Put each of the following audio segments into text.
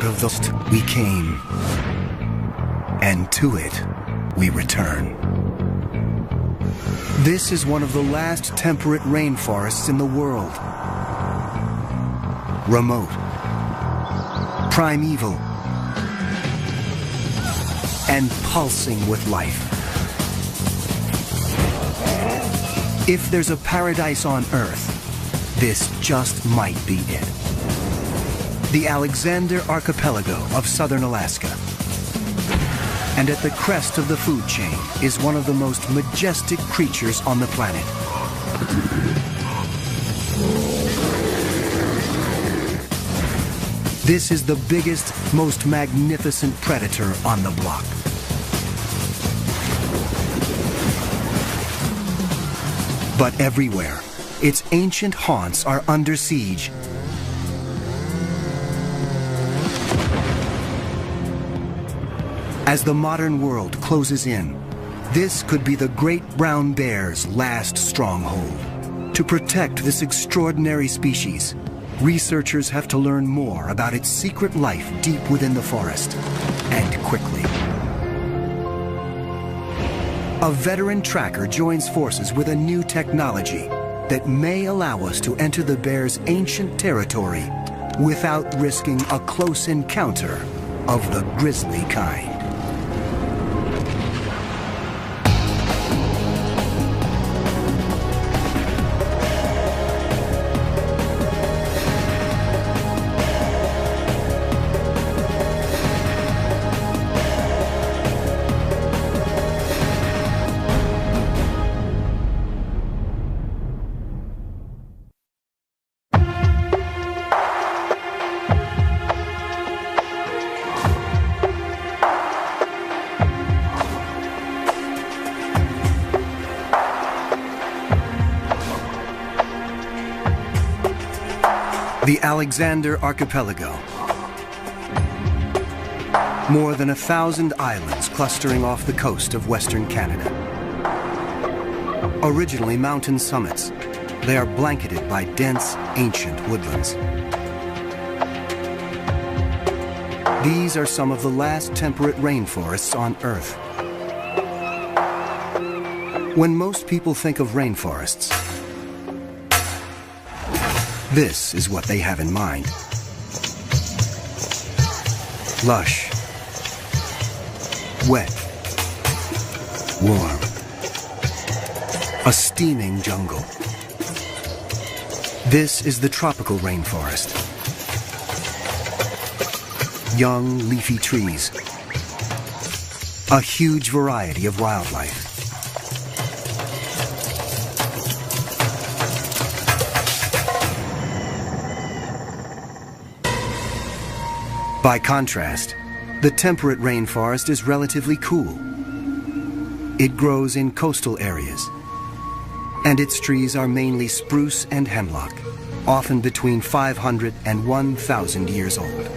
Out of the we came, and to it we return. This is one of the last temperate rainforests in the world. Remote, primeval, and pulsing with life. If there's a paradise on Earth, this just might be it. The Alexander Archipelago of southern Alaska. And at the crest of the food chain is one of the most majestic creatures on the planet. This is the biggest, most magnificent predator on the block. But everywhere, its ancient haunts are under siege. As the modern world closes in, this could be the great brown bear's last stronghold. To protect this extraordinary species, researchers have to learn more about its secret life deep within the forest, and quickly. A veteran tracker joins forces with a new technology that may allow us to enter the bear's ancient territory without risking a close encounter of the grisly kind. The Alexander Archipelago. More than 1,000 islands clustering off the coast of Western Canada. Originally mountain summits, they are blanketed by dense, ancient woodlands. These are some of the last temperate rainforests on Earth. When most people think of rainforests, this is what they have in mind. Lush, wet, warm, a steaming jungle. This is the tropical rainforest. Young, leafy trees, a huge variety of wildlife. By contrast, the temperate rainforest is relatively cool. It grows in coastal areas, and its trees are mainly spruce and hemlock, often between 500 and 1,000 years old.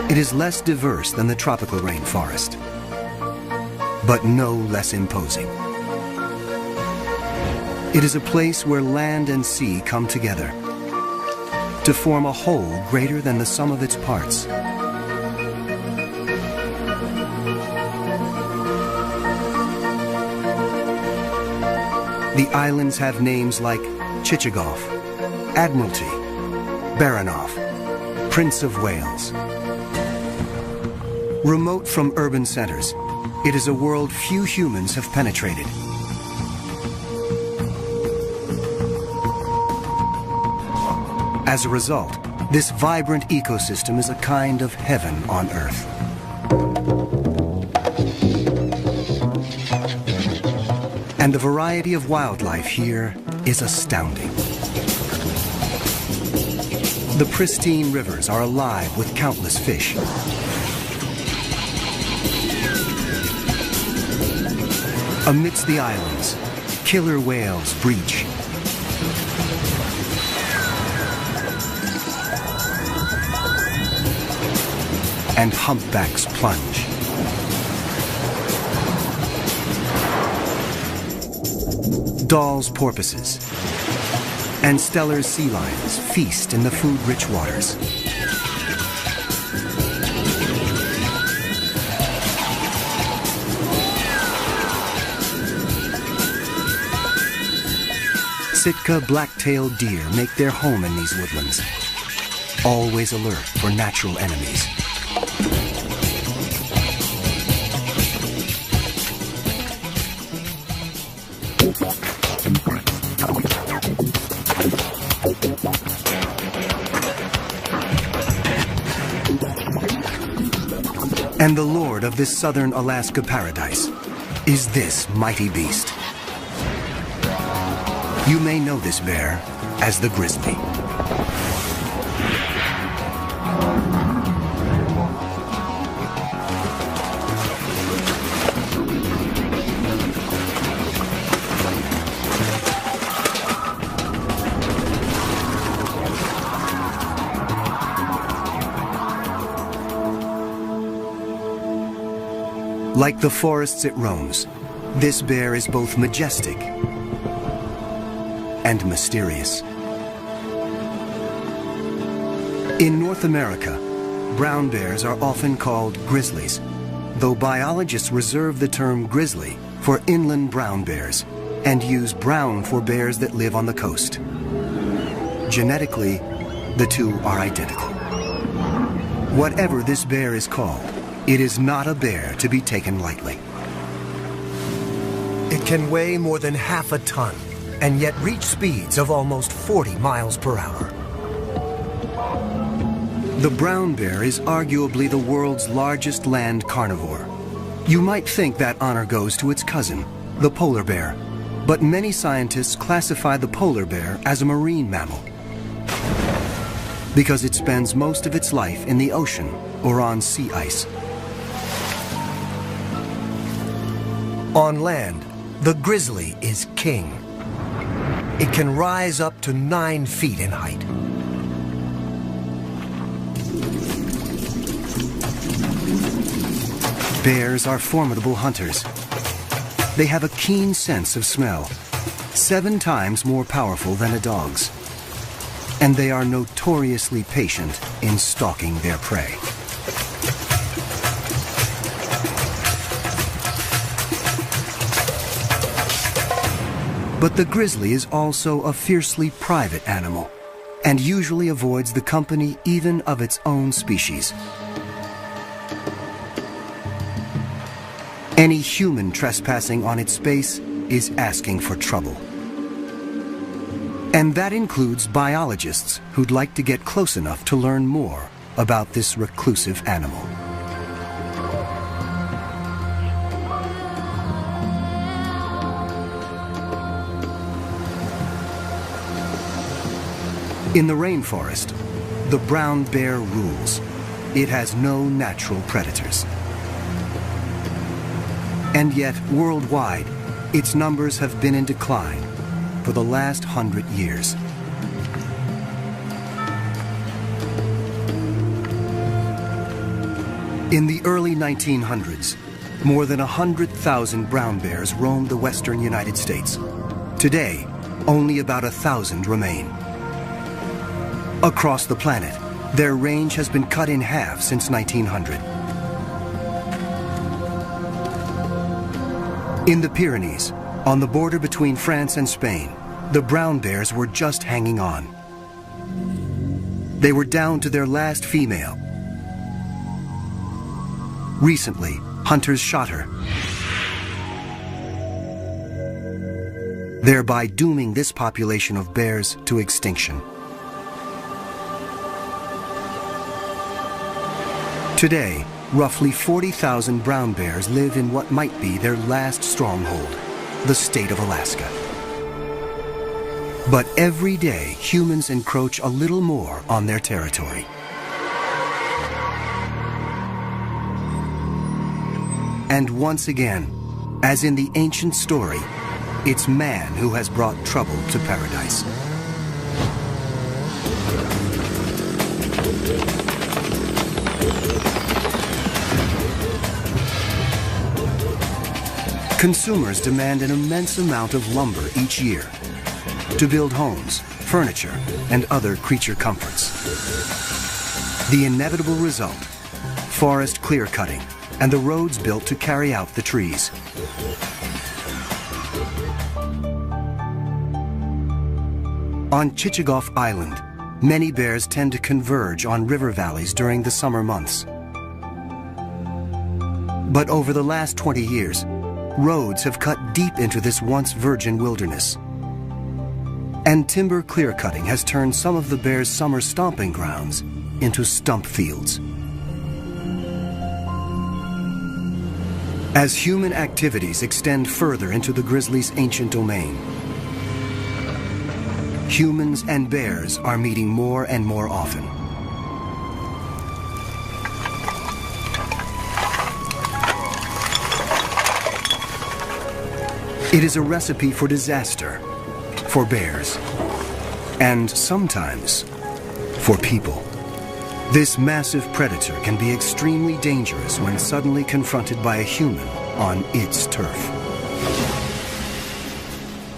It is less diverse than the tropical rainforest, but no less imposing. It is a place where land and sea come together to form a whole greater than the sum of its parts. The islands have names like Chichagof, Admiralty, Baranof, Prince of Wales. Remote from urban centers, it is a world few humans have penetrated. As a result, this vibrant ecosystem is a kind of heaven on Earth. And the variety of wildlife here is astounding. The pristine rivers are alive with countless fish. Amidst the islands, killer whales breach. And humpbacks plunge. Dall's porpoises and Steller's sea lions feast in the food-rich waters. Sitka black-tailed deer make their home in these woodlands, always alert for natural enemies. And the lord of this southern Alaska paradise is this mighty beast. You may know this bear as the grizzly. Like the forests it roams, this bear is both majestic and mysterious. In North America, brown bears are often called grizzlies, though biologists reserve the term grizzly for inland brown bears and use brown for bears that live on the coast. Genetically, the two are identical. Whatever this bear is called, it is not a bear to be taken lightly. It can weigh more than half a ton and yet reach speeds of almost 40 miles per hour. The brown bear is arguably the world's largest land carnivore. You might think that honor goes to its cousin, the polar bear, but many scientists classify the polar bear as a marine mammal because it spends most of its life in the ocean or on sea ice. On land, the grizzly is king. It can rise up to 9 feet in height. Bears are formidable hunters. They have a keen sense of smell, 7 times more powerful than a dog's. And they are notoriously patient in stalking their prey. But the grizzly is also a fiercely private animal and usually avoids the company even of its own species. Any human trespassing on its space is asking for trouble. And that includes biologists who'd like to get close enough to learn more about this reclusive animal. In the rainforest, the brown bear rules. It has no natural predators. And yet, worldwide, its numbers have been in decline for the last 100 years. In the early 1900s, more than 100,000 brown bears roamed the western United States. Today, only about 1,000 remain. Across the planet, their range has been cut in half since 1900. In the Pyrenees, on the border between France and Spain, the brown bears were just hanging on. They were down to their last female. Recently, hunters shot her, thereby dooming this population of bears to extinction. Today, roughly 40,000 brown bears live in what might be their last stronghold, the state of Alaska. But every day, humans encroach a little more on their territory. And once again, as in the ancient story, it's man who has brought trouble to paradise. Consumers demand an immense amount of lumber each year to build homes, furniture, and other creature comforts. The inevitable result, forest clear-cutting and the roads built to carry out the trees. On Chichagof Island, many bears tend to converge on river valleys during the summer months. But over the last 20 years, roads have cut deep into this once virgin wilderness. And timber clear-cutting has turned some of the bears' summer stomping grounds into stump fields. As human activities extend further into the grizzly's ancient domain, humans and bears are meeting more and more often. It is a recipe for disaster, for bears, and sometimes for people. This massive predator can be extremely dangerous when suddenly confronted by a human on its turf.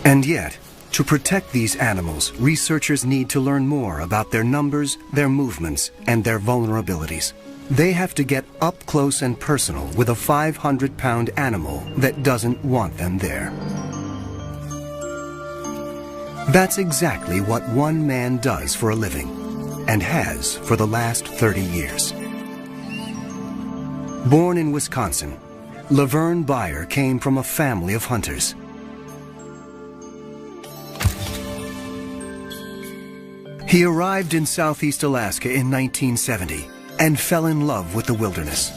And yet, to protect these animals, researchers need to learn more about their numbers, their movements, and their vulnerabilities. They have to get up close and personal with a 500-pound animal that doesn't want them there. That's exactly what one man does for a living, and has for the last 30 years. Born in Wisconsin, Laverne Beyer came from a family of hunters. He arrived in Southeast Alaska in 1970 and fell in love with the wilderness.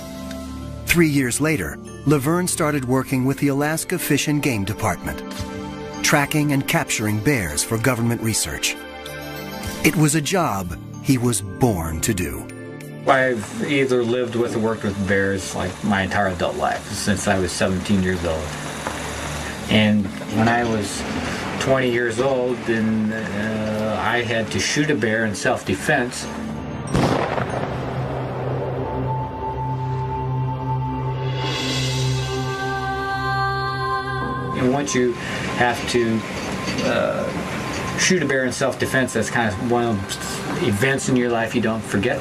3 years later, Laverne started working with the Alaska Fish and Game Department, tracking and capturing bears for government research. It was a job he was born to do. I've either lived with or worked with bears like my entire adult life, since I was 17 years old. And when I was 20 years old, then I had to shoot a bear in self-defense. And once you have to shoot a bear in self-defense, that's kind of one of those events in your life you don't forget.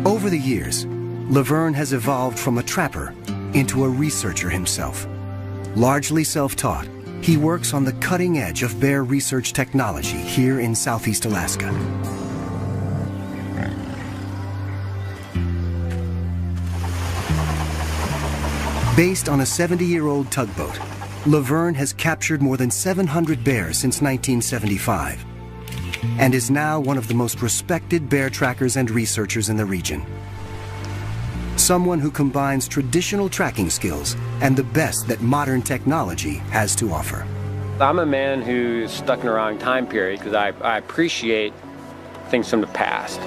Over the years, Laverne has evolved from a trapper into a researcher himself. Largely self-taught, he works on the cutting edge of bear research technology here in Southeast Alaska. Based on a 70-year-old tugboat, Laverne has captured more than 700 bears since 1975 and is now one of the most respected bear trackers and researchers in the region. Someone who combines traditional tracking skills and the best that modern technology has to offer. I'm a man who's stuck in the wrong time period because I appreciate things from the past.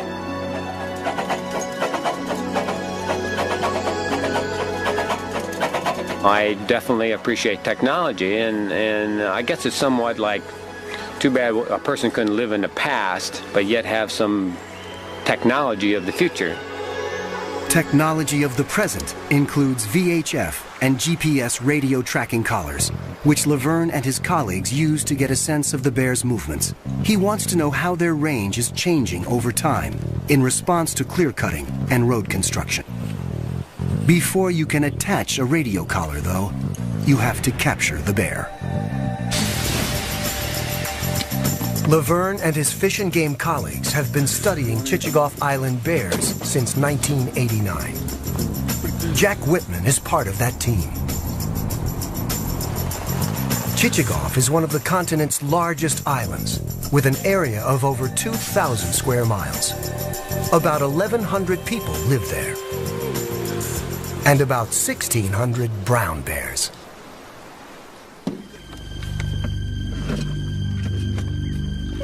I definitely appreciate technology, and I guess it's somewhat like, too bad a person couldn't live in the past, but yet have some technology of the future. Technology of the present includes VHF and GPS radio tracking collars, which Laverne and his colleagues use to get a sense of the bear's movements. He wants to know how their range is changing over time in response to clear cutting and road construction. Before you can attach a radio collar, though, you have to capture the bear. Laverne and his Fish and Game colleagues have been studying Chichagof Island bears since 1989. Jack Whitman is part of that team. Chichagof is one of the continent's largest islands, with an area of over 2,000 square miles. About 1,100 people live there, and about 1,600 brown bears.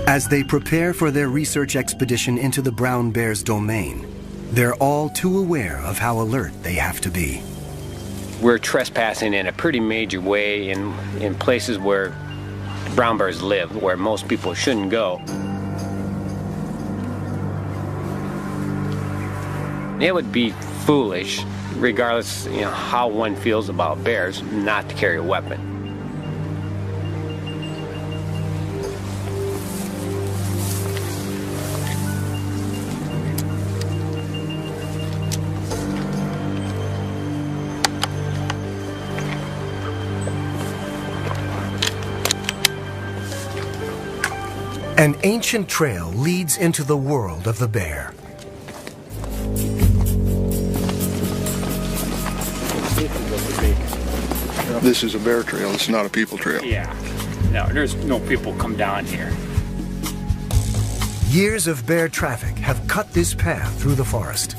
As they prepare for their research expedition into the brown bear's domain, they're all too aware of how alert they have to be. We're trespassing in a pretty major way in places where brown bears live, where most people shouldn't go. It would be foolish, regardless, how one feels about bears, not to carry a weapon. An ancient trail leads into the world of the bear. This is a bear trail, it's not a people trail. Yeah. No, there's no people come down here. Years of bear traffic have cut this path through the forest.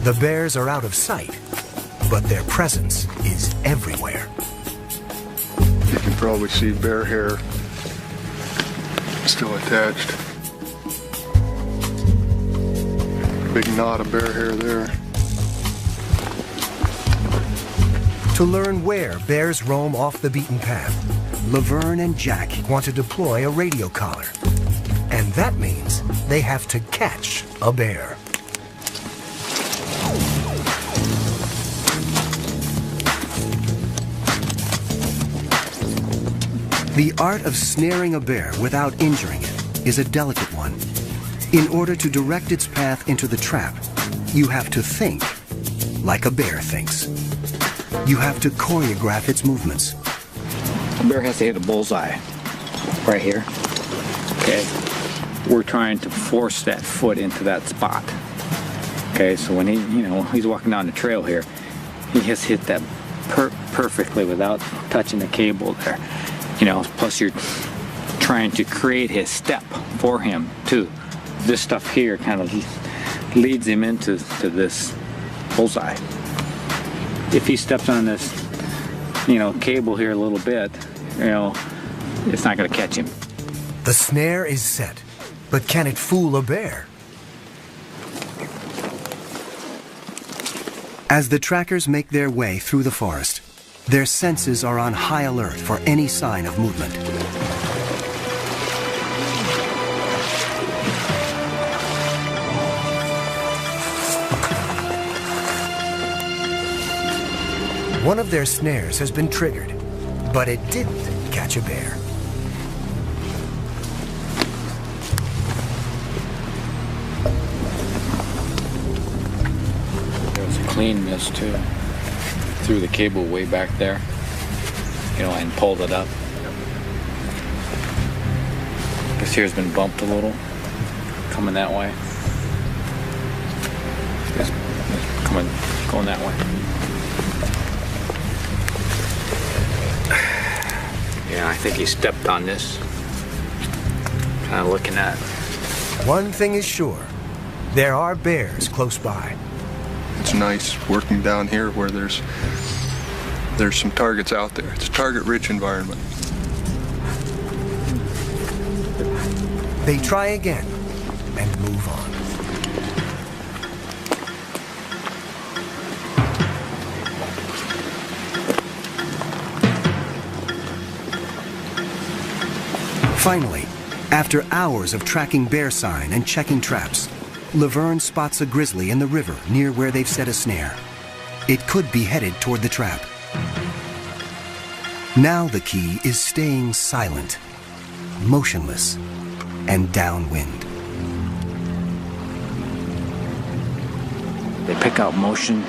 The bears are out of sight, but their presence is everywhere. You can probably see bear hair still attached. Big knot of bear hair there. To learn where bears roam off the beaten path, Laverne and Jack want to deploy a radio collar. And that means they have to catch a bear. The art of snaring a bear without injuring it is a delicate one. In order to direct its path into the trap, you have to think like a bear thinks. You have to choreograph its movements. The bear has to hit a bullseye right here. Okay. We're trying to force that foot into that spot. Okay, so when he's walking down the trail here, he has hit that perfectly without touching the cable there. Plus you're trying to create his step for him too. This stuff here kind of leads him into this bullseye. If he steps on this, cable here a little bit, it's not going to catch him. The snare is set, but can it fool a bear? As the trackers make their way through the forest, their senses are on high alert for any sign of movement. One of their snares has been triggered, but it didn't catch a bear. There was a clean miss too. Threw the cable way back there, and pulled it up. This here's been bumped a little, coming that way. It's going that way. Yeah, I think he stepped on this. Kind of looking at it. One thing is sure, there are bears close by. It's nice working down here where there's some targets out there. It's a target-rich environment. They try again and move on. Finally, after hours of tracking bear sign and checking traps, Laverne spots a grizzly in the river near where they've set a snare. It could be headed toward the trap. Now the key is staying silent, motionless, and downwind. They pick out motion,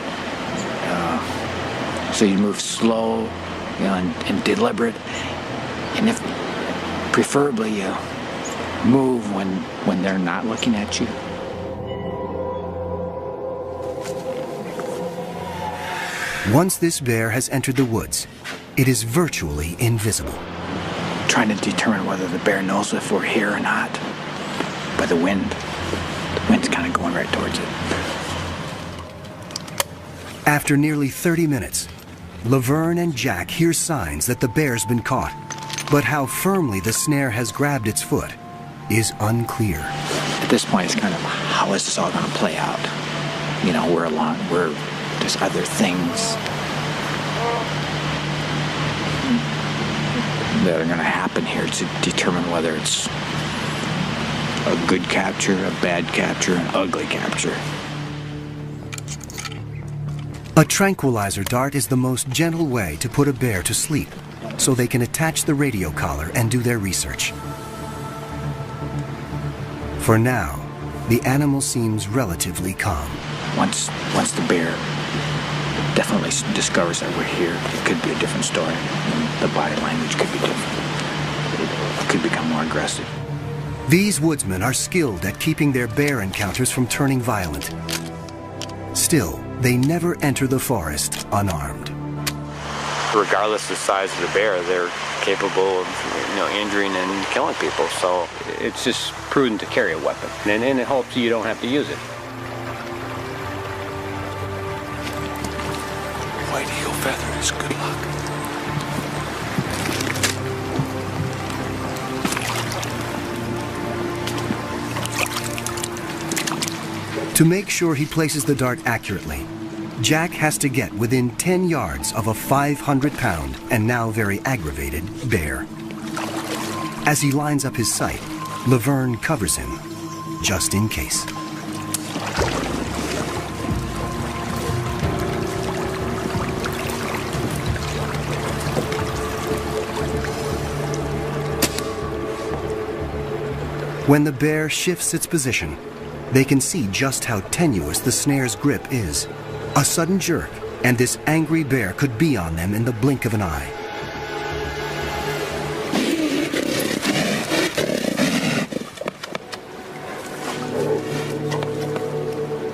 so you move slow, and deliberate, and if preferably you move when they're not looking at you. Once this bear has entered the woods, it is virtually invisible. Trying to determine whether the bear knows if we're here or not by the wind. The wind's kind of going right towards it. After nearly 30 minutes, Laverne and Jack hear signs that the bear's been caught, but how firmly the snare has grabbed its foot is unclear. At this point, it's kind of, how is this all going to play out? There's other things that are going to happen here to determine whether it's a good capture, a bad capture, an ugly capture. A tranquilizer dart is the most gentle way to put a bear to sleep, so they can attach the radio collar and do their research. For now, the animal seems relatively calm. Once the bear definitely discovers that we're here, it could be a different story. The body language could be different. It could become more aggressive. These woodsmen are skilled at keeping their bear encounters from turning violent. Still, they never enter the forest unarmed. Regardless of the size of the bear, they're capable of, injuring and killing people. So it's just prudent to carry a weapon, and it hopes you don't have to use it. White eagle feathers, good luck. To make sure he places the dart accurately, Jack has to get within 10 yards of a 500-pound and now very aggravated bear. As he lines up his sight, Laverne covers him, just in case. When the bear shifts its position, they can see just how tenuous the snare's grip is. A sudden jerk, and this angry bear could be on them in the blink of an eye.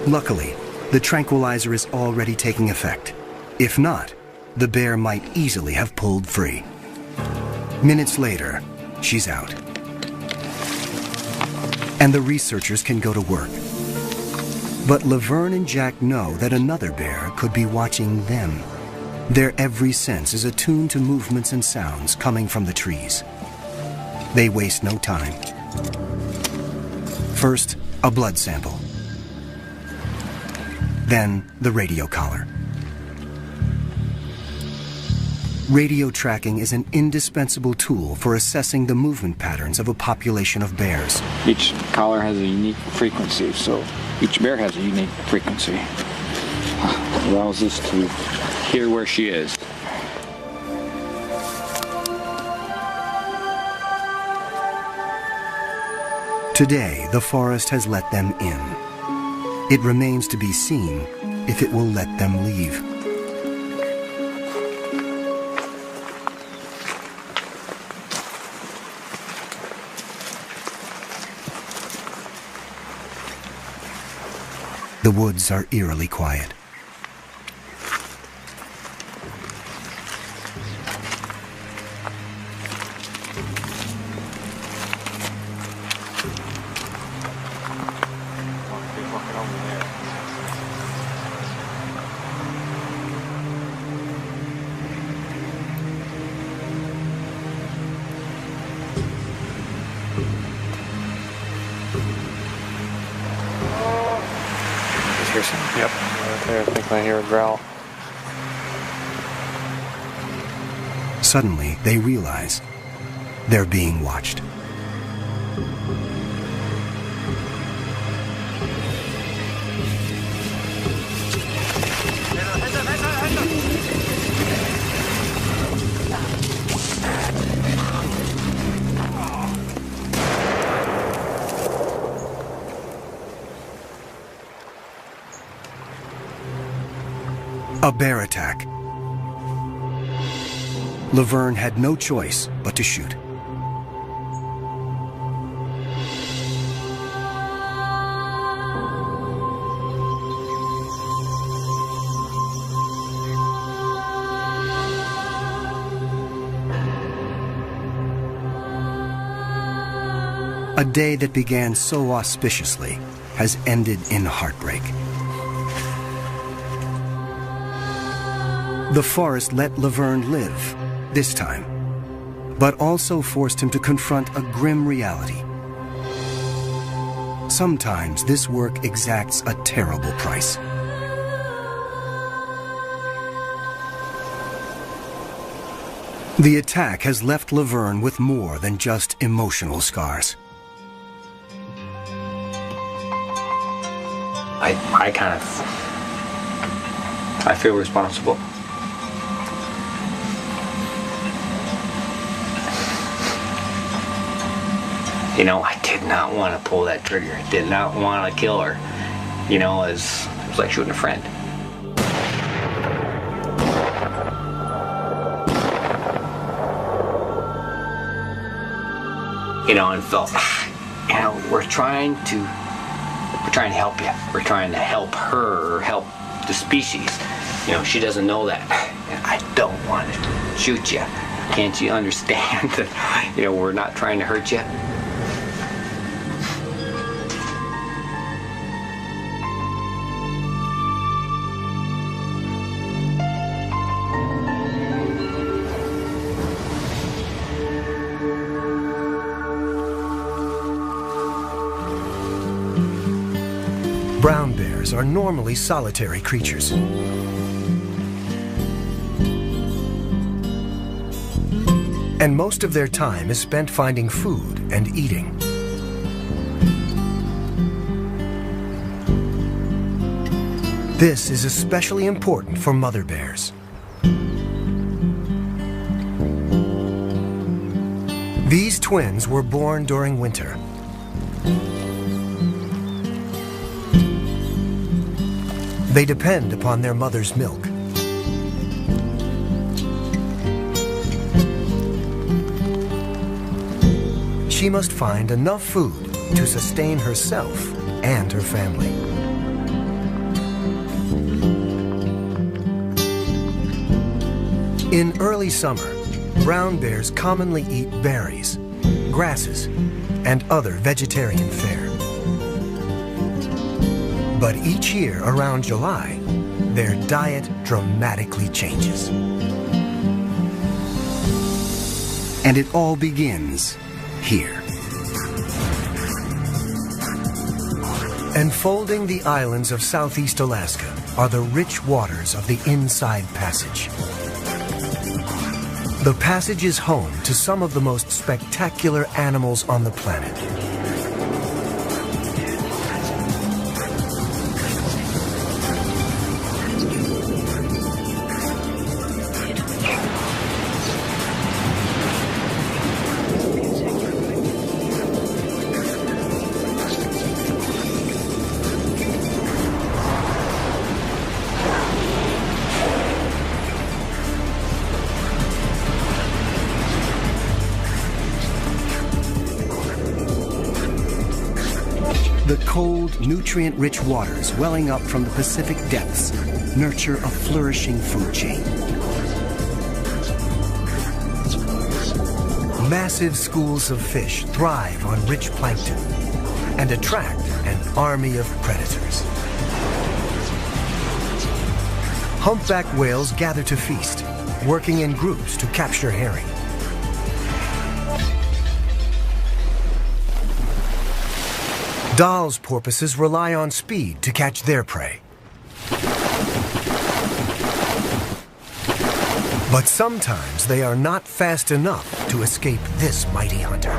Luckily, the tranquilizer is already taking effect. If not, the bear might easily have pulled free. Minutes later, she's out. And the researchers can go to work. But Laverne and Jack know that another bear could be watching them. Their every sense is attuned to movements and sounds coming from the trees. They waste no time. First, a blood sample. Then, the radio collar. Radio tracking is an indispensable tool for assessing the movement patterns of a population of bears. Each collar has a unique frequency, so each bear has a unique frequency. It allows us to hear where she is. Today, the forest has let them in. It remains to be seen if it will let them leave. The woods are eerily quiet. Hear something? Yep, right there. I think I hear a growl. Suddenly, they realize they're being watched. A bear attack. Laverne had no choice but to shoot. A day that began so auspiciously has ended in heartbreak. The forest let Laverne live, this time, but also forced him to confront a grim reality. Sometimes this work exacts a terrible price. The attack has left Laverne with more than just emotional scars. I feel responsible. I did not want to pull that trigger. I did not want to kill her. It was like shooting a friend. and felt, we're trying to help you. We're trying to help her, or help the species. She doesn't know that. I don't want to shoot you. Can't you understand that, we're not trying to hurt you? Brown bears are normally solitary creatures. And most of their time is spent finding food and eating. This is especially important for mother bears. These twins were born during winter. They depend upon their mother's milk. She must find enough food to sustain herself and her family. In early summer, brown bears commonly eat berries, grasses, and other vegetarian fare. But each year around July, their diet dramatically changes. And it all begins here. Enfolding the islands of southeast Alaska are the rich waters of the Inside Passage. The passage is home to some of the most spectacular animals on the planet. The cold, nutrient-rich waters welling up from the Pacific depths nurture a flourishing food chain. Massive schools of fish thrive on rich plankton and attract an army of predators. Humpback whales gather to feast, working in groups to capture herring. Dall's porpoises rely on speed to catch their prey. But sometimes they are not fast enough to escape this mighty hunter.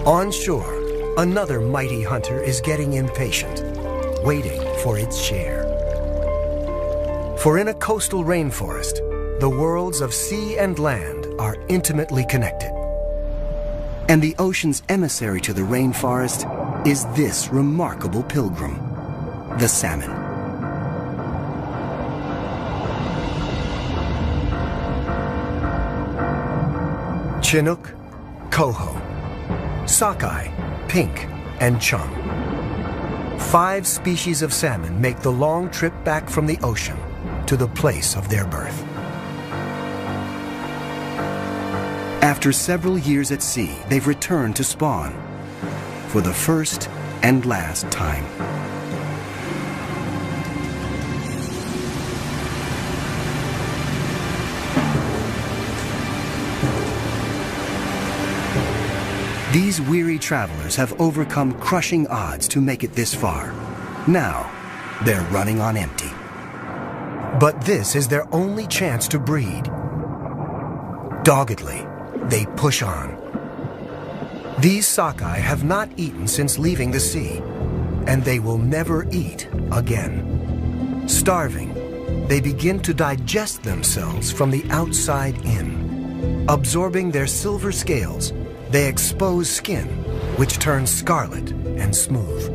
On shore, another mighty hunter is getting impatient, waiting for its share. For in a coastal rainforest, the worlds of sea and land are intimately connected. And the ocean's emissary to the rainforest is this remarkable pilgrim, the salmon. Chinook, coho, sockeye, pink, and chum. 5 species of salmon make the long trip back from the ocean to the place of their birth. After several years at sea, they've returned to spawn for the first and last time. These weary travelers have overcome crushing odds to make it this far. Now, they're running on empty. But this is their only chance to breed. Doggedly, they push on. These sockeye have not eaten since leaving the sea, and they will never eat again. Starving, they begin to digest themselves from the outside in. Absorbing their silver scales, they expose skin, which turns scarlet and smooth.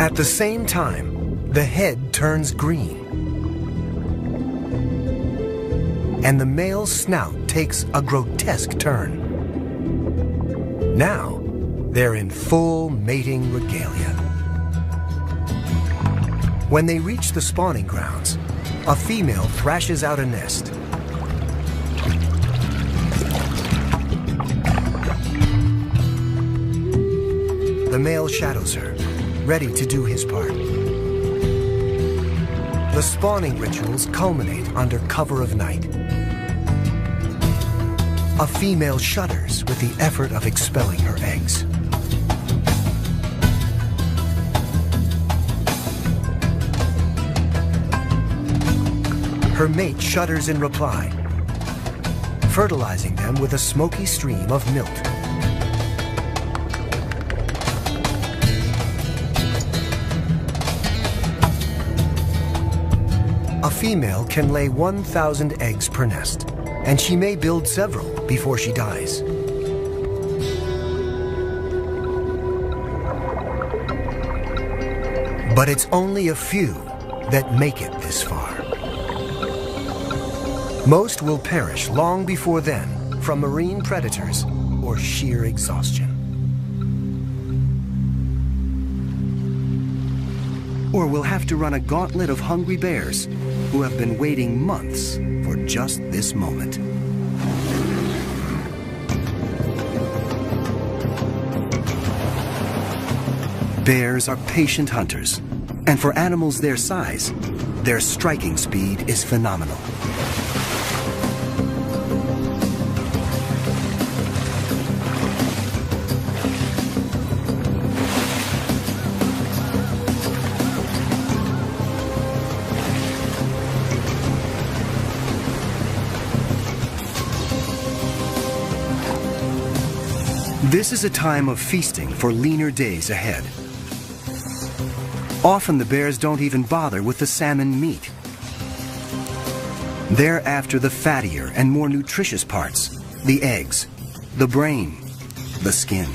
At the same time, the head turns green, and the male's snout takes a grotesque turn. Now, they're in full mating regalia. When they reach the spawning grounds, a female thrashes out a nest. The male shadows her, ready to do his part. The spawning rituals culminate under cover of night. A female shudders with the effort of expelling her eggs. Her mate shudders in reply, fertilizing them with a smoky stream of milt. A female can lay 1,000 eggs per nest, and she may build several before she dies. But it's only a few that make it this far. Most will perish long before then from marine predators or sheer exhaustion. Or we'll have to run a gauntlet of hungry bears who have been waiting months for just this moment. Bears are patient hunters, and for animals their size, their striking speed is phenomenal. This is a time of feasting for leaner days ahead. Often the bears don't even bother with the salmon meat. They're after the fattier and more nutritious parts, the eggs, the brain, the skin.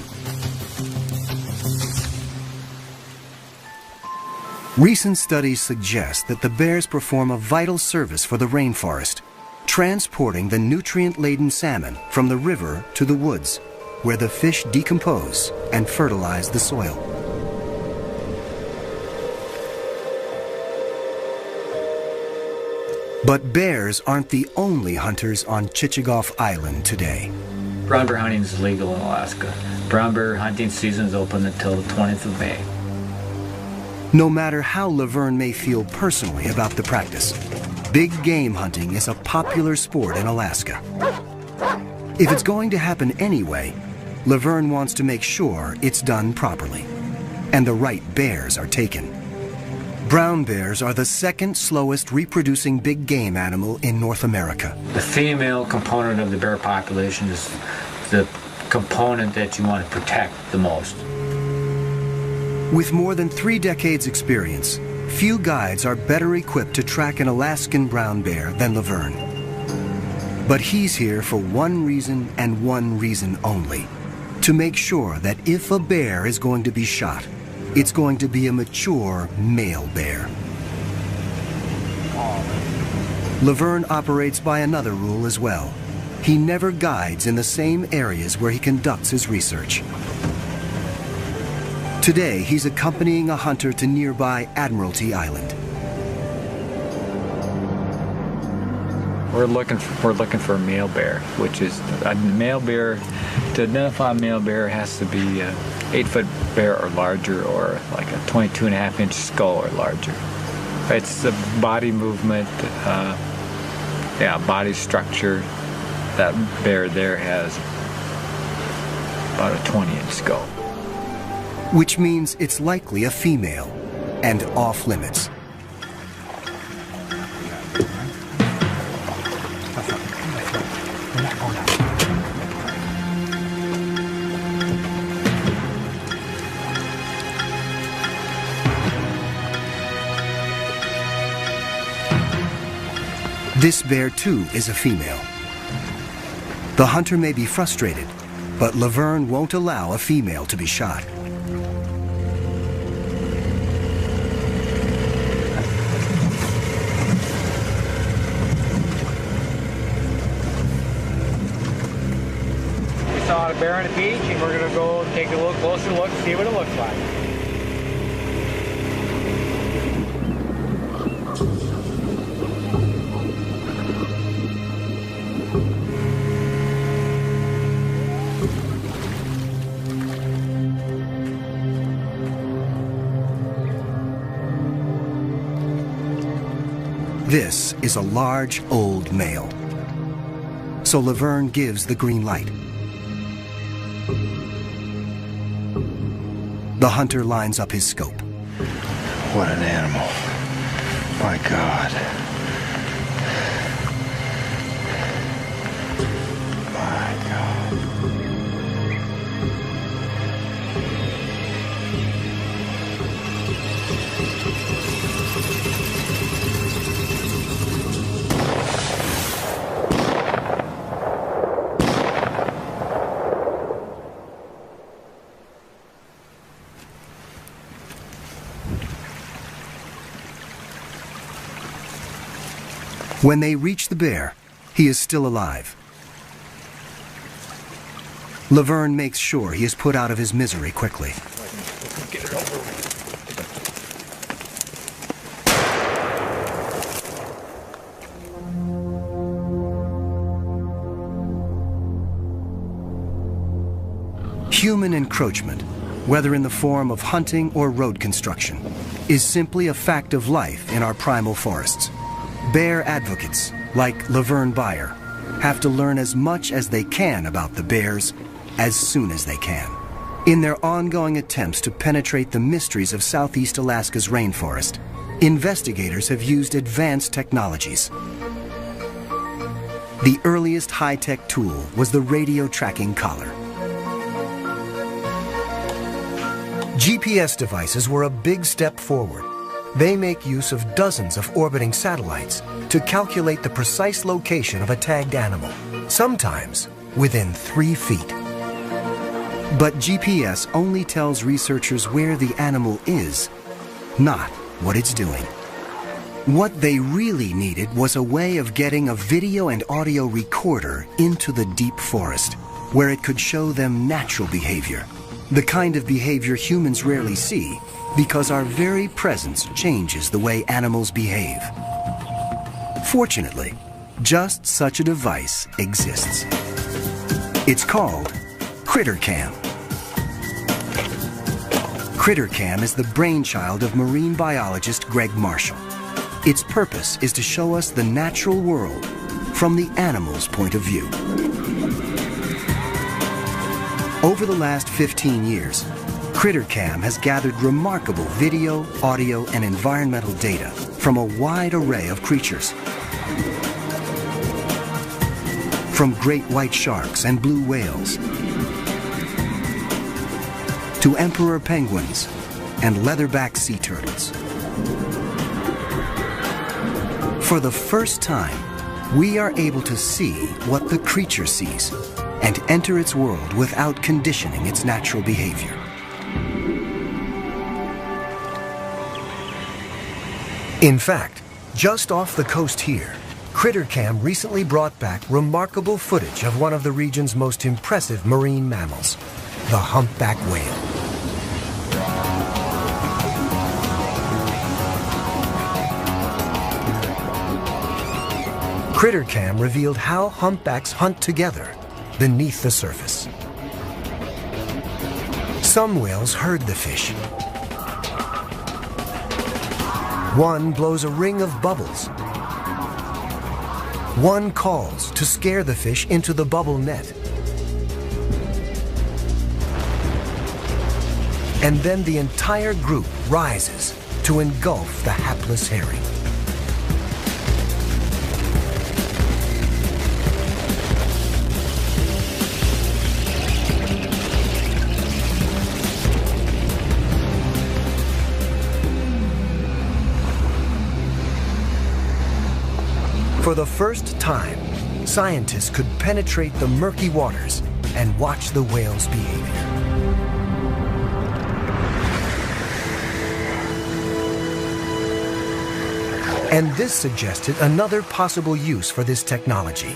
Recent studies suggest that the bears perform a vital service for the rainforest, transporting the nutrient-laden salmon from the river to the woods, where the fish decompose and fertilize the soil. But bears aren't the only hunters on Chichagof Island today. Brown bear hunting is legal in Alaska. Brown bear hunting season is open until the 20th of May. No matter how Laverne may feel personally about the practice, big game hunting is a popular sport in Alaska. If it's going to happen anyway, Laverne wants to make sure it's done properly, and the right bears are taken. Brown bears are the second slowest reproducing big game animal in North America. The female component of the bear population is the component that you want to protect the most. With more than 3 decades experience, few guides are better equipped to track an Alaskan brown bear than Laverne. But he's here for one reason and one reason only: to make sure that if a bear is going to be shot, it's going to be a mature male bear. Laverne operates by another rule as well. He never guides in the same areas where he conducts his research. Today, he's accompanying a hunter to nearby Admiralty Island. We're looking for a male bear, which is a male bear. To identify a male bear has to be an 8-foot bear or larger, or like a 22.5-inch skull or larger. It's the body movement, body structure. That bear there has about a 20-inch skull. Which means it's likely a female and off limits. This bear too is a female. The hunter may be frustrated, but Laverne won't allow a female to be shot. We saw a bear on the beach, and we're gonna go take a little closer look, see what it looks like. This is a large, old male. So Laverne gives the green light. The hunter lines up his scope. What an animal. My God. My God. When they reach the bear, he is still alive. Laverne makes sure he is put out of his misery quickly. Get it over with. Human encroachment, whether in the form of hunting or road construction, is simply a fact of life in our primal forests. Bear advocates, like Laverne Bayer, have to learn as much as they can about the bears as soon as they can. In their ongoing attempts to penetrate the mysteries of Southeast Alaska's rainforest, investigators have used advanced technologies. The earliest high-tech tool was the radio tracking collar. GPS devices were a big step forward. They make use of dozens of orbiting satellites to calculate the precise location of a tagged animal, sometimes within 3 feet. But GPS only tells researchers where the animal is, not what it's doing. What they really needed was a way of getting a video and audio recorder into the deep forest, where it could show them natural behavior, the kind of behavior humans rarely see, because our very presence changes the way animals behave. Fortunately, just such a device exists. It's called CritterCam. CritterCam is the brainchild of marine biologist Greg Marshall. Its purpose is to show us the natural world from the animal's point of view. Over the last 15 years, CritterCam has gathered remarkable video, audio, and environmental data from a wide array of creatures. From great white sharks and blue whales, to emperor penguins and leatherback sea turtles. For the first time, we are able to see what the creature sees and enter its world without conditioning its natural behavior. In fact, just off the coast here, CritterCam recently brought back remarkable footage of one of the region's most impressive marine mammals, the humpback whale. CritterCam revealed how humpbacks hunt together beneath the surface. Some whales herd the fish. One blows a ring of bubbles. One calls to scare the fish into the bubble net. And then the entire group rises to engulf the hapless herring. For For the first time, scientists could penetrate the murky waters and watch the whale's behavior. And this suggested another possible use for this technology,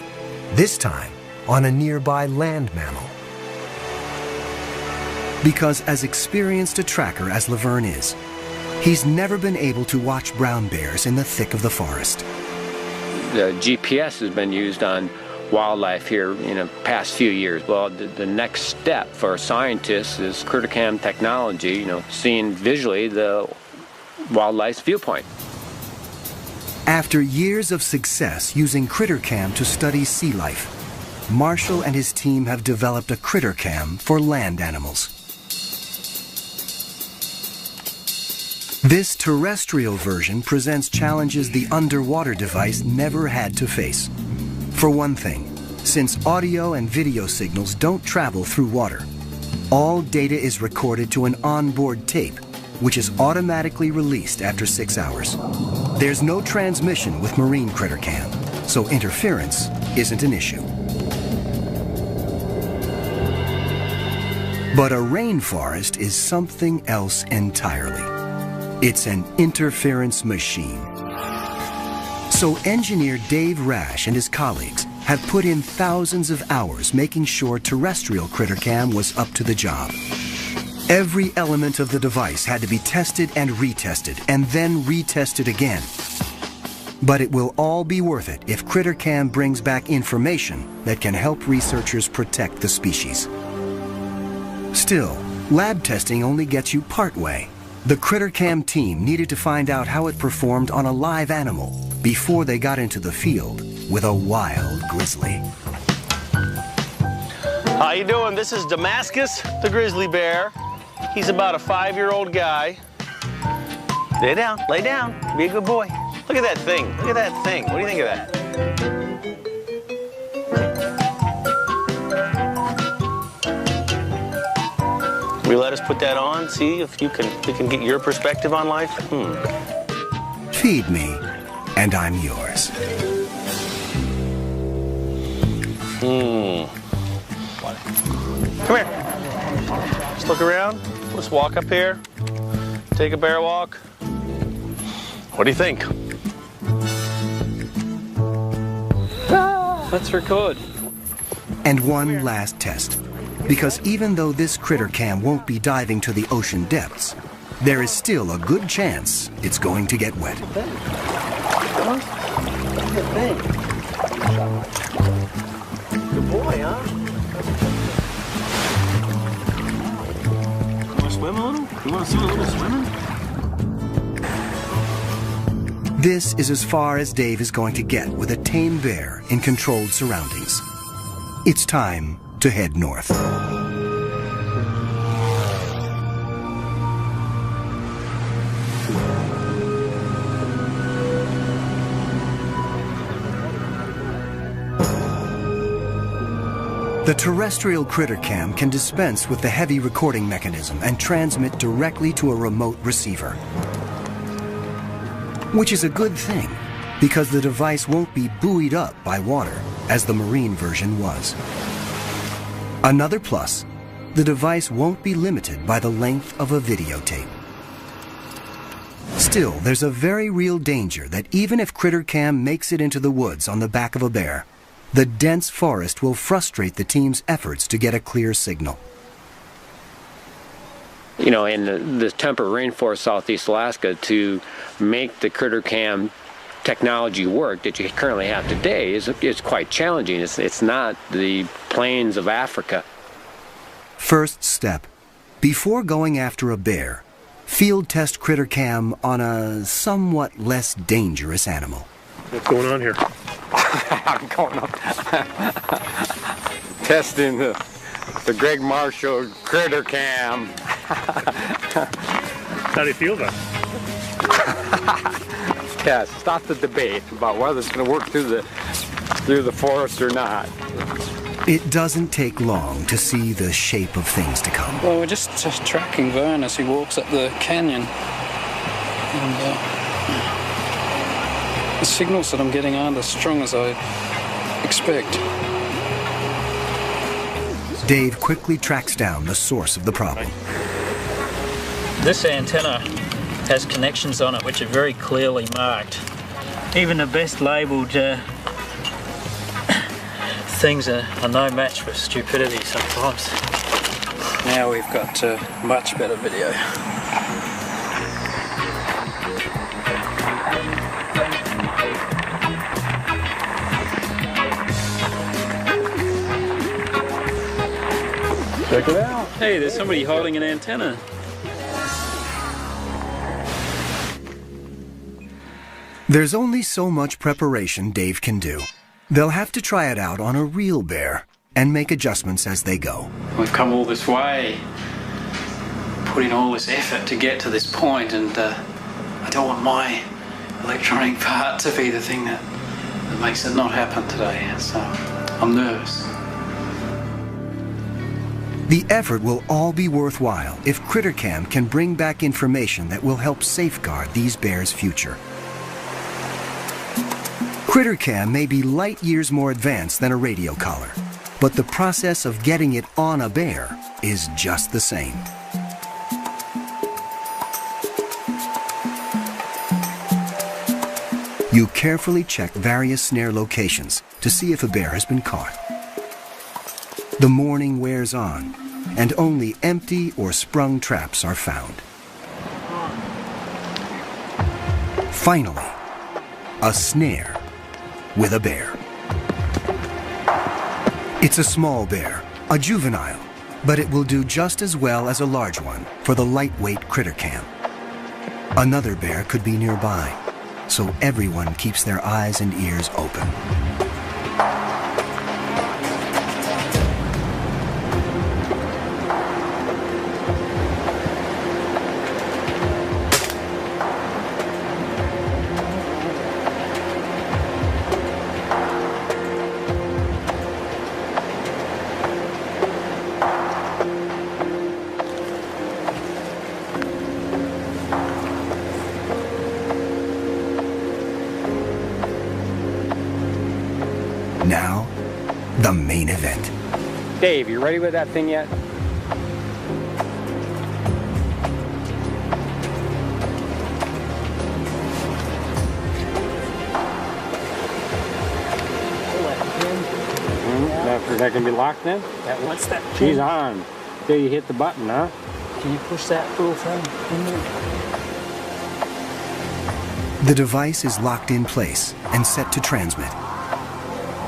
this time on a nearby land mammal. Because as experienced a tracker as Laverne is, he's never been able to watch brown bears in the thick of the forest. The GPS has been used on wildlife here in the past few years. Well, the next step for scientists is critter cam technology, seeing visually the wildlife's viewpoint. After years of success using critter cam to study sea life, Marshall and his team have developed a critter cam for land animals. This terrestrial version presents challenges the underwater device never had to face. For one thing, since audio and video signals don't travel through water, all data is recorded to an onboard tape, which is automatically released after 6 hours. There's no transmission with marine critter cam, so interference isn't an issue. But a rainforest is something else entirely. It's an interference machine. So engineer Dave Rash and his colleagues have put in thousands of hours making sure terrestrial critter cam was up to the job. Every element of the device had to be tested and retested, and then retested again. But it will all be worth it if critter cam brings back information that can help researchers protect the species. Still, lab testing only gets you part way. The critter cam team needed to find out how it performed on a live animal before they got into the field with a wild grizzly. How you doing? This is Damascus, the grizzly bear. He's about a 5-year-old guy. Lay down, lay down. Be a good boy. Look at that thing. Look at that thing. What do you think of that? Will you let us put that on? See if we can get your perspective on life? Feed me, and I'm yours. Come here. Let's look around. Let's walk up here. Take a bear walk. What do you think? Let's record. And one last test. Because even though this critter cam won't be diving to the ocean depths, there is still a good chance it's going to get wet. Good boy, huh? You want to swim a little? You want to see a little swimming? This is as far as Dave is going to get with a tame bear in controlled surroundings. It's time to head north. The terrestrial critter cam can dispense with the heavy recording mechanism and transmit directly to a remote receiver. Which is a good thing, because the device won't be buoyed up by water, as the marine version was. Another plus, the device won't be limited by the length of a videotape. Still, there's a very real danger that even if critter cam makes it into the woods on the back of a bear, the dense forest will frustrate the team's efforts to get a clear signal. In the temperate rainforest, Southeast Alaska, to make the critter cam technology work that you currently have today is quite challenging. It's not the plains of Africa. First step, before going after a bear, field test critter cam on a somewhat less dangerous animal. What's going on here? I'm going up testing the Greg Marshall critter cam. How do you feel about it? Yeah, stop the debate about whether it's going to work through the forest or not. It doesn't take long to see the shape of things to come. Well, we're just tracking Vern as he walks up the canyon. And The signals that I'm getting aren't as strong as I expect. Dave quickly tracks down the source of the problem. This antenna has connections on it which are very clearly marked. Even the best labelled things are no match for stupidity sometimes. Now we've got much better video. Check it out. Hey, there's somebody holding an antenna. There's only so much preparation Dave can do. They'll have to try it out on a real bear and make adjustments as they go. We've come all this way, put in all this effort to get to this point, and I don't want my electronic part to be the thing that makes it not happen today, so I'm nervous. The effort will all be worthwhile if CritterCam can bring back information that will help safeguard these bears' future. CritterCam may be light years more advanced than a radio collar, but the process of getting it on a bear is just the same. You carefully check various snare locations to see if a bear has been caught. The morning wears on, and only empty or sprung traps are found. Finally, a snare with a bear. It's a small bear, a juvenile, but it will do just as well as a large one for the lightweight CritterCam. Another bear could be nearby, so everyone keeps their eyes and ears open. Now, the main event. Dave, you ready with that thing yet? Is that going to be locked then? What's that? She's on. Till you hit the button, huh? Can you push that little thing in there? The device is locked in place and set to transmit.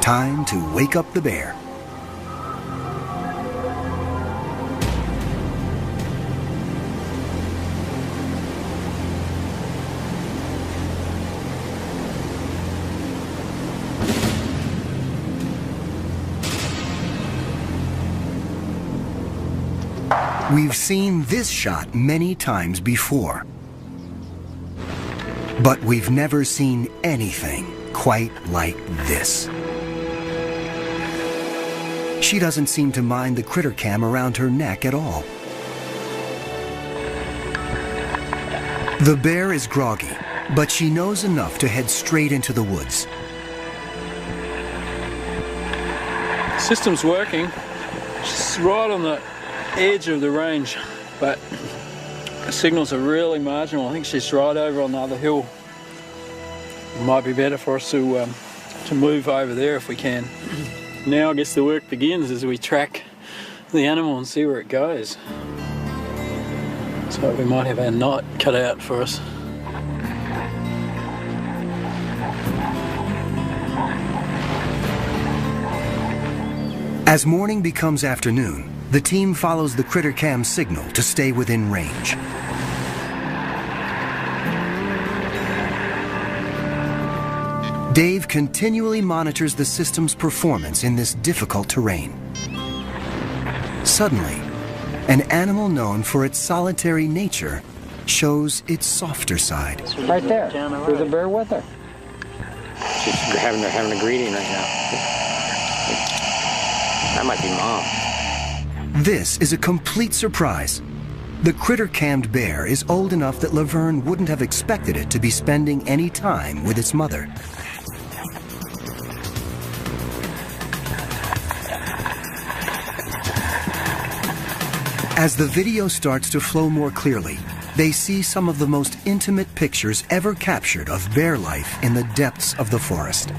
Time to wake up the bear. We've seen this shot many times before, but we've never seen anything quite like this. She doesn't seem to mind the CritterCam around her neck at all. The bear is groggy, but she knows enough to head straight into the woods. The system's working. She's right on the edge of the range, but the signals are really marginal. I think she's right over on the other hill. It might be better for us to move over there if we can. Now I guess the work begins as we track the animal and see where it goes. So we might have our night cut out for us. As morning becomes afternoon, the team follows the CritterCam signal to stay within range. Dave continually monitors the system's performance in this difficult terrain. Suddenly, an animal known for its solitary nature shows its softer side. Right there. There's a bear with her. She's having a greeting right now. That might be Mom. This is a complete surprise. The critter-cammed bear is old enough that Laverne wouldn't have expected it to be spending any time with its mother. As the video starts to flow more clearly, they see some of the most intimate pictures ever captured of bear life in the depths of the forest.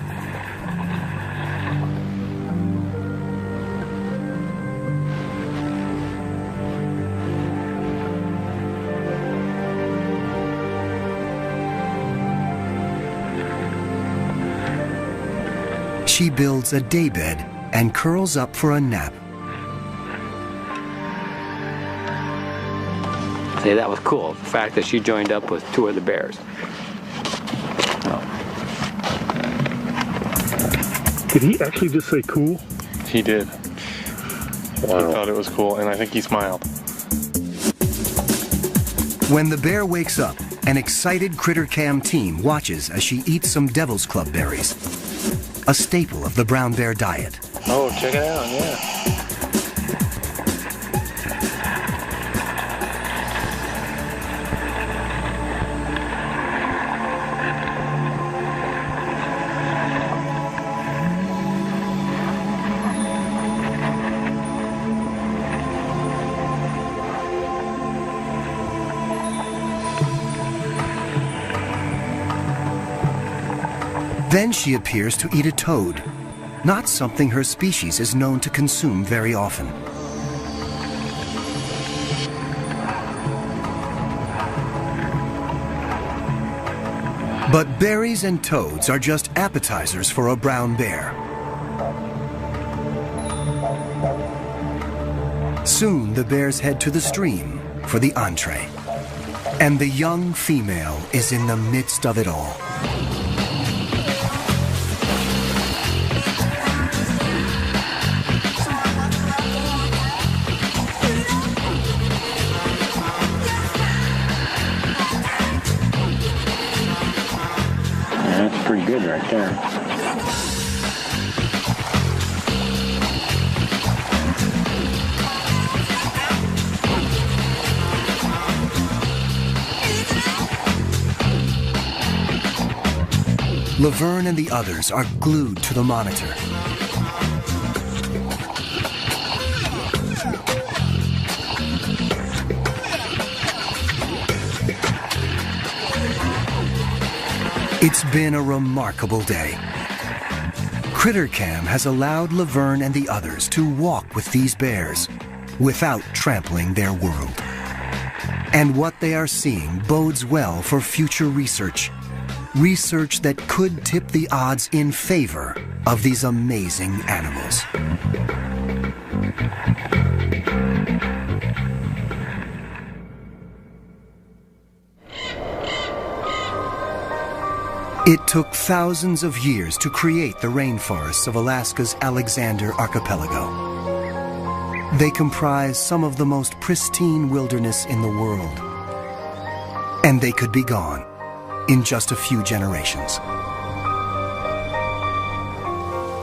She builds a daybed and curls up for a nap. See, that was cool, the fact that she joined up with two of the bears. Did he actually just say cool? He did. Wow. He thought it was cool, and I think he smiled. When the bear wakes up, an excited Critter Cam team watches as she eats some Devil's Club berries, a staple of the brown bear diet. Oh, check it out, yeah. Then she appears to eat a toad, not something her species is known to consume very often. But berries and toads are just appetizers for a brown bear. Soon the bears head to the stream for the entree. And the young female is in the midst of it all. That's pretty good right there. Laverne and the others are glued to the monitor. It's been a remarkable day. CritterCam has allowed Laverne and the others to walk with these bears without trampling their world. And what they are seeing bodes well for future research. Research that could tip the odds in favor of these amazing animals. It took thousands of years to create the rainforests of Alaska's Alexander Archipelago. They comprise some of the most pristine wilderness in the world. And they could be gone in just a few generations.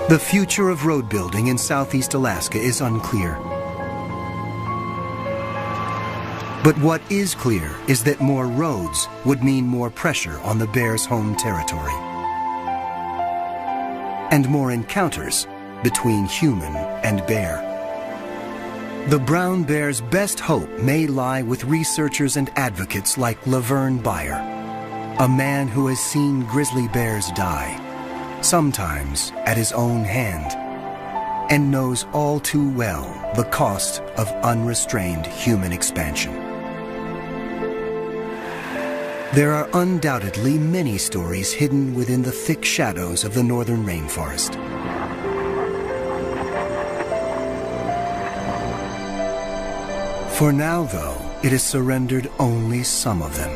The future of road building in southeast Alaska is unclear. But what is clear is that more roads would mean more pressure on the bear's home territory. And more encounters between human and bear. The brown bear's best hope may lie with researchers and advocates like Laverne Beyer, a man who has seen grizzly bears die, sometimes at his own hand, and knows all too well the cost of unrestrained human expansion. There are undoubtedly many stories hidden within the thick shadows of the northern rainforest. For now, though, it has surrendered only some of them.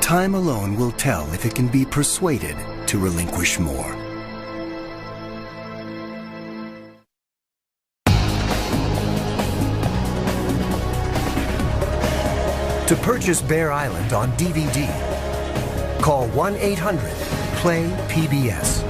Time alone will tell if it can be persuaded to relinquish more. To purchase Bear Island on DVD, call 1-800-PLAY-PBS.